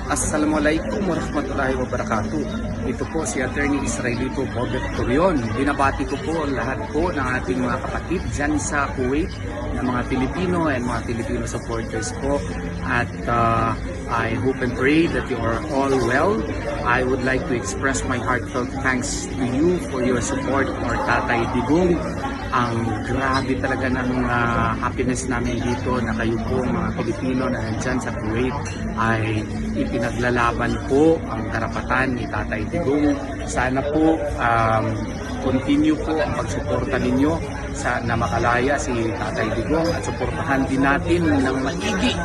Assalamualaikum warahmatullahi wabarakatuh. Ito po si Attorney Israelito Bobet Torion. Binabati ko po lahat po ng ating mga kapatid dyan sa Kuwait, ng mga Pilipino and mga Filipino supporters po. At I hope and pray that you are all well. I would like to express my heartfelt thanks to you for your support for Tatay Digong. Ang grabe talaga ng happiness namin dito na kayo po mga Pilipino na nandyan sa Kuwait ay ipinaglalaban po ang karapatan ni Tatay Digong. Sana po continue po ang pagsuporta ninyo na makalaya si Tatay Digong at suportahan din natin ng maigi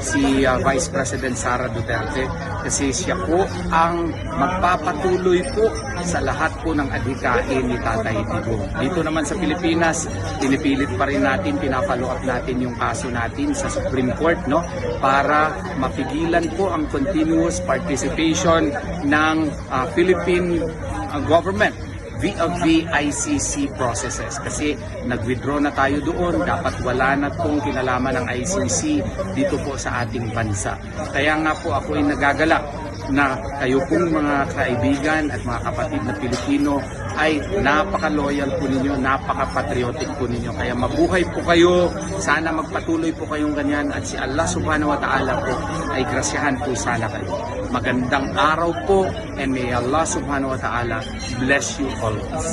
si Vice President Sara Duterte kasi siya po ang magpapatuloy po sa lahat po ng adhikain ni Tatay Digong. Dito naman sa Pilipinas, pinipilit pa rin natin, pina-follow up natin yung kaso natin sa Supreme Court para mapigilan po ang continuous participation ng Philippine government via ICC processes kasi nag-withdraw na tayo doon, dapat wala na pong kinalaman ng ICC dito po sa ating bansa. Kaya nga po ako ay nagagalak na kayo pong mga kaibigan at mga kapatid na Pilipino ay napaka-loyal po ninyo, napaka-patriotic po ninyo. Kaya mabuhay po kayo, sana magpatuloy po kayong ganyan at si Allah subhanahu wa ta'ala po ay grasyahan po sana kayo. Magandang araw po and may Allah subhanahu wa ta'ala bless you always.